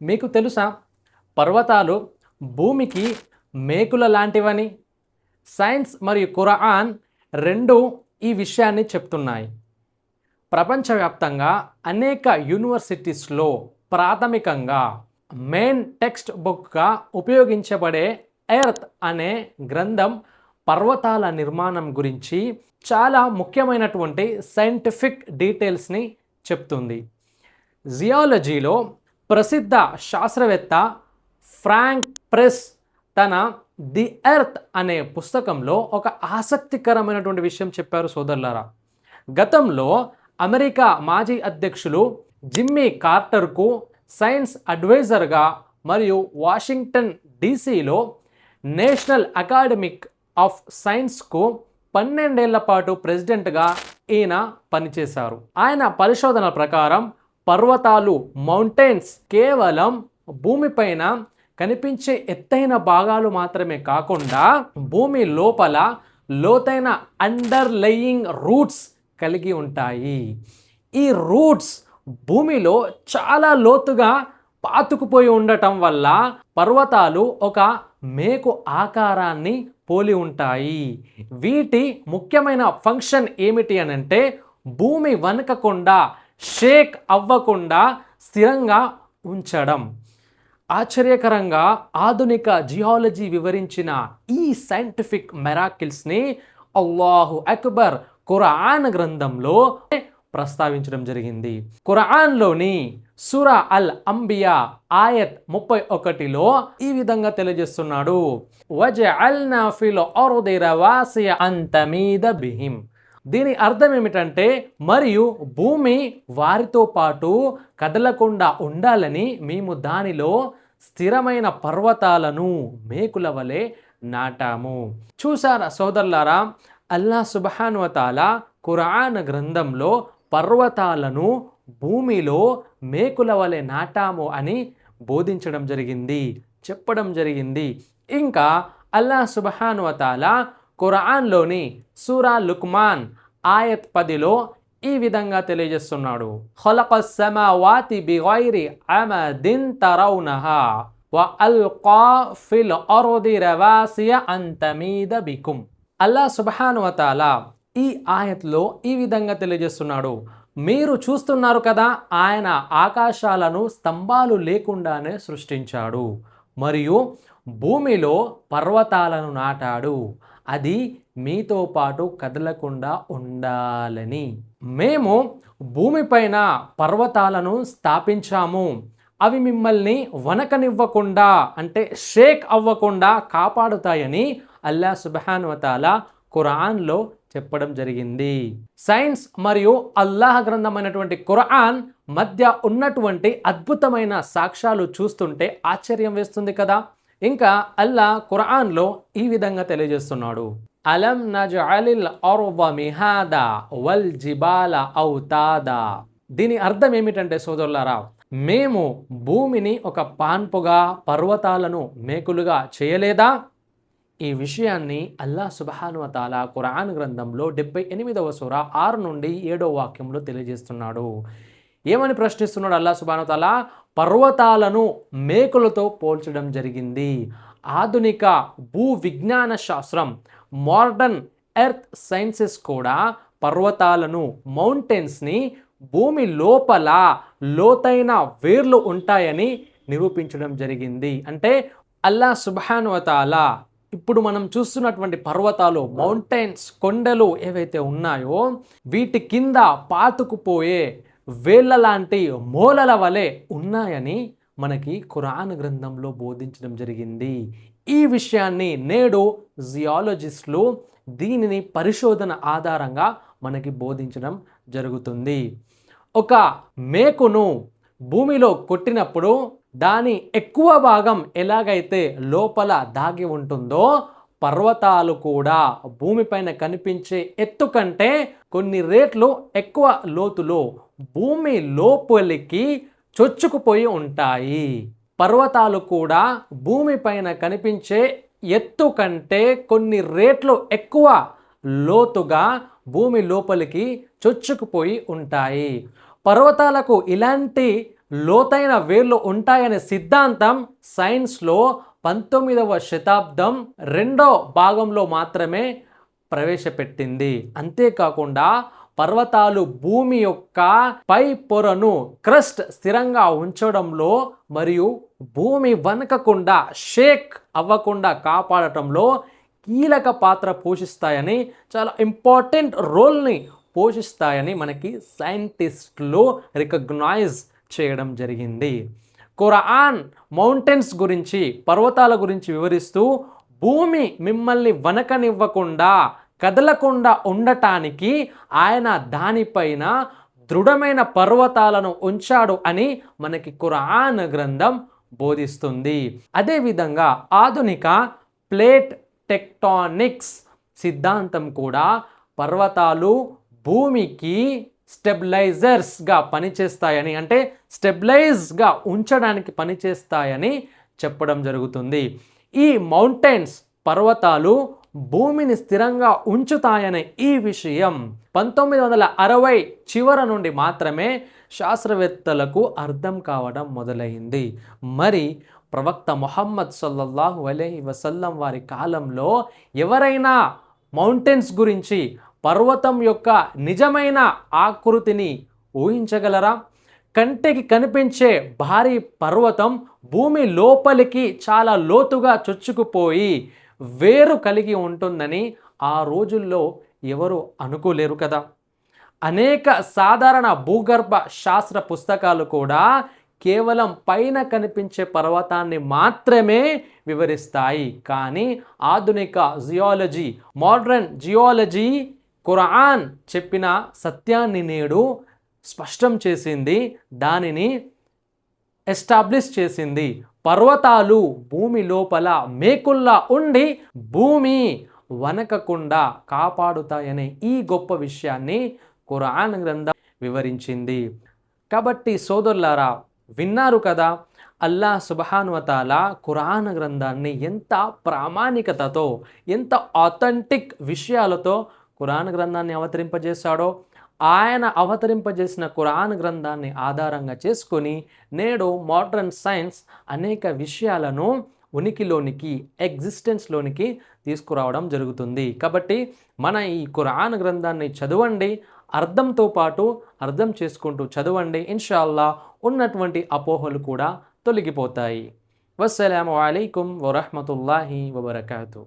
మీకు తెలుసా పర్వతాలు భూమికి మేకుల లాంటివని? సైన్స్ మరియు ఖురాన్ రెండు ఈ విషయాన్ని చెప్తున్నాయి. ప్రపంచవ్యాప్తంగా అనేక యూనివర్సిటీస్లో ప్రాథమికంగా మెయిన్ టెక్స్ట్ బుక్గా ఉపయోగించబడే ఎర్త్ అనే గ్రంథం పర్వతాల నిర్మాణం గురించి చాలా ముఖ్యమైనటువంటి సైంటిఫిక్ డీటెయిల్స్ని చెప్తుంది. జియాలజీలో ప్రసిద్ధ శాస్త్రవేత్త ఫ్రాంక్ ప్రెస్ తన ది ఎర్త్ అనే పుస్తకంలో ఒక ఆసక్తికరమైనటువంటి విషయం చెప్పారు సోదరులారా. గతంలో అమెరికా మాజీ అధ్యక్షులు జిమ్మీ కార్టర్కు సైన్స్ అడ్వైజర్గా మరియు వాషింగ్టన్ డీసీలో నేషనల్ అకాడమిక్ ఆఫ్ సైన్స్కు 12 ఏళ్ల పాటు ప్రెసిడెంట్గా ఈయన పనిచేశారు. ఆయన పరిశోధనల ప్రకారం పర్వతాలు మౌంటైన్స్ కేవలం భూమిపైన కనిపించే ఎత్తైన భాగాలు మాత్రమే కాకుండా భూమి లోపల లోతైన అండర్లయింగ్ రూట్స్ కలిగి ఉంటాయి. ఈ రూట్స్ భూమిలో చాలా లోతుగా పాతుకుపోయి ఉండటం వల్ల పర్వతాలు ఒక మేకు ఆకారాన్ని పోలి ఉంటాయి. వీటి ముఖ్యమైన ఫంక్షన్ ఏమిటి అనంటే భూమి వణకకుండా షేక్ అవ్వకుండా స్థిరంగా ఉంచడం. ఆశ్చర్యకరంగా ఆధునిక జియాలజీ వివరించిన ఈ సైంటిఫిక్ మెరాకిల్స్ని అల్లాహు అక్బర్ ఖురాన్ గ్రంథంలో ప్రస్తావించడం జరిగింది. ఖురాన్లోని సూరా అల్ అంబియా ఆయత్ 31లో ఈ విధంగా తెలియజేస్తున్నాడు, వజఅల్నా ఫిల్ అర్ది రవాసియ అన్ తమీద బిహిం. దీని అర్థం ఏమిటంటే మరియు భూమి వారితో పాటు కదలకుండా ఉండాలని మేము దానిలో స్థిరమైన పర్వతాలను మేకుల వలె నాటాము. చూసారా సోదరులారా, అల్లాహ్ సుబ్హానహు వ తఆలా ఖురాన్ గ్రంథంలో పర్వతాలను భూమిలో మేకుల వలె నాటాము అని బోధించడం జరిగింది, చెప్పడం జరిగింది. ఇంకా అల్లాహ్ సుబ్హానహు వ తఆలా ఖురాన్లోని సూరా లుక్మాన్ ఆయత్ 10లో ఈ విధంగా తెలియజేస్తున్నాడు, ఖలఖస్ సమావాతి బిగైరి అమదిన్ తరౌనహా వ అల్కా ఫిల్ అర్ది రవాసియ అన్ తమీద బికుం. అల్లాహ్ సుబ్హానహు వ తఆలా ఈ ఆయత్లో ఈ విధంగా తెలియజేస్తున్నాడు, మీరు చూస్తున్నారు కదా, ఆయన ఆకాశాలను స్తంభాలు లేకుండానే సృష్టించాడు మరియు భూమిలో పర్వతాలను నాటాడు, అది మీతో పాటు కదలకుండా ఉండాలని. మేము భూమిపైన పర్వతాలను స్థాపించాము, అవి మిమ్మల్ని వణకనివ్వకుండా అంటే షేక్ అవ్వకుండా కాపాడుతాయని అల్లాహ్ సుబ్హానహు వ తఆలా ఖురాన్లో చెప్పడం జరిగింది. సైన్స్ మరియు అల్లాహ్ గ్రంథమైనటువంటి ఖురాన్ మధ్య ఉన్నటువంటి అద్భుతమైన సాక్ష్యాలు చూస్తుంటే ఆశ్చర్యం వేస్తుంది కదా. ఇంకా అల్లాహ్ ఖురాన్లో ఈ విధంగా తెలియజేస్తున్నాడు, అలం నజఅలిల్ అర్ద మిహాదా వల్ జిబాల ఔతాదా. దీని అర్థం ఏమిటంటే సోదరులారా, మేము భూమిని ఒక పాన్పుగా పర్వతాలను మేకులుగా చేయలేదా? ఈ విషయాన్ని అల్లాహ్ సుబ్హానహు వ తఆలా ఖురాన్ గ్రంథంలో 78వ సూరా 6 నుండి 7వ వాక్యంలో తెలియజేస్తున్నాడు. ఏమని ప్రశ్నిస్తున్నాడు అల్లాహ్ సుబ్హానహు వ తఆలా? పర్వతాలను మేకులతో పోల్చడం జరిగింది. ఆధునిక భూ విజ్ఞాన శాస్త్రం మోడర్న్ ఎర్త్ సైన్సెస్ కూడా పర్వతాలను మౌంటైన్స్ని భూమి లోపల లోతైన వేర్లు ఉంటాయని నిరూపించడం జరిగింది. అంటే అల్లాహ్ సుబ్హానహు వ తఆలా ఇప్పుడు మనం చూస్తున్నటువంటి పర్వతాలు మౌంటైన్స్ కొండలు ఏవైతే ఉన్నాయో వీటి కింద పాతుకుపోయే వేళ్ళ లాంటి మూలల వలె ఉన్నాయని మనకి ఖురాన్ గ్రంథంలో బోధించడం జరిగింది. ఈ విషయాన్ని నేడు జియాలజిస్టులు దీనిని పరిశోధన ఆధారంగా మనకి బోధించడం జరుగుతుంది. ఒక మేకును భూమిలో కొట్టినప్పుడు దాని ఎక్కువ భాగం ఎలాగైతే లోపల దాగి ఉంటుందో పర్వతాలు కూడా భూమిపైన కనిపించే ఎత్తు కంటే కొన్ని రెట్లు ఎక్కువ లోతులో భూమి లోపలికి చొచ్చుకుపోయి ఉంటాయి. పర్వతాలు కూడా భూమిపైన కనిపించే ఎత్తు కంటే కొన్ని రెట్లు ఎక్కువ లోతుగా భూమి లోపలికి చొచ్చుకుపోయి ఉంటాయి. పర్వతాలకు ఇలాంటి లోతైన వేర్లు ఉంటాయనే సిద్ధాంతం సైన్స్లో 19వ శతాబ్దం రెండో భాగంలో మాత్రమే ప్రవేశపెట్టింది. అంతేకాకుండా పర్వతాలు భూమి యొక్క పై పొరను క్రస్ట్ స్థిరంగా ఉంచడంలో మరియు భూమి వణకకుండా షేక్ అవ్వకుండా కాపాడటంలో కీలక పాత్ర పోషిస్తాయని, చాలా ఇంపార్టెంట్ రోల్ని పోషిస్తాయని మనకి సైంటిస్టులు రికగ్నైజ్ చేయడం జరిగింది. ఖురాన్ మౌంటైన్స్ గురించి, పర్వతాల గురించి వివరిస్తూ భూమి మిమ్మల్ని వణకనివ్వకుండా, కదలకుండా ఉండటానికి ఆయన దానిపైన దృఢమైన పర్వతాలను ఉంచాడు అని మనకి ఖురాన్ గ్రంథం బోధిస్తుంది. అదేవిధంగా ఆధునిక ప్లేట్ టెక్టానిక్స్ సిద్ధాంతం కూడా పర్వతాలు భూమికి స్టెబిలైజర్స్గా పనిచేస్తాయని, అంటే స్టెబిలైజ్గా ఉంచడానికి పనిచేస్తాయని చెప్పడం జరుగుతుంది. ఈ మౌంటైన్స్, పర్వతాలు భూమిని స్థిరంగా ఉంచుతాయనే ఈ విషయం 1960 చివర నుండి మాత్రమే శాస్త్రవేత్తలకు అర్థం కావడం మొదలైంది. మరి ప్రవక్త ముహమ్మద్ సల్లల్లాహు అలైహి వసల్లం వారి కాలంలో ఎవరైనా మౌంటైన్స్ గురించి, పర్వతం యొక్క నిజమైన ఆకృతిని ఊహించగలరా? కంటికి కనిపించే భారీ పర్వతం భూమి లోపలికి చాలా లోతుగా చొచ్చుకుపోయి వేరు కలిగి ఉంటుందని ఆ రోజుల్లో ఎవరు అనుకోలేరు కదా. అనేక సాధారణ భూగర్భ శాస్త్ర పుస్తకాలు కూడా కేవలం పైన కనిపించే పర్వతాన్ని మాత్రమే వివరిస్తాయి. కానీ ఆధునిక జియాలజీ, మోడర్న్ జియాలజీ ఖురాన్ చెప్పిన సత్యాన్ని నేడు స్పష్టం చేసింది, దానిని ఎస్టాబ్లిష్ చేసింది. పర్వతాలు భూమి లోపల మేకుల్లా ఉండి భూమి వణకకుండా కాపాడుతాయనే ఈ గొప్ప విషయాన్ని ఖురాన్ గ్రంథం వివరించింది. కాబట్టి సోదరులారా, విన్నారు కదా, అల్లాహ్ సుబ్హానహు వ తఆలా ఖురాన్ గ్రంథాన్ని ఎంత ప్రామాణికతతో, ఎంత ఆథెంటిక్ విషయాలతో ఖురాన్ గ్రంథాన్ని అవతరింపజేశాడో, ఆయన అవతరింపజేసిన ఖురాన్ గ్రంథాన్ని ఆధారంగా చేసుకొని నేడు మోడర్న్ సైన్స్ అనేక విషయాలను ఉనికిలోనికి, ఎగ్జిస్టెన్స్లోనికి తీసుకురావడం జరుగుతుంది. కాబట్టి మన ఈ ఖురాన్ గ్రంథాన్ని చదవండి, అర్థంతో పాటు అర్థం చేసుకుంటూ చదవండి. ఇన్షాల్లా ఉన్నటువంటి అపోహలు కూడా తొలగిపోతాయి. వస్సలాము అలైకుం వరహ్మతుల్లాహి వబరకాతు.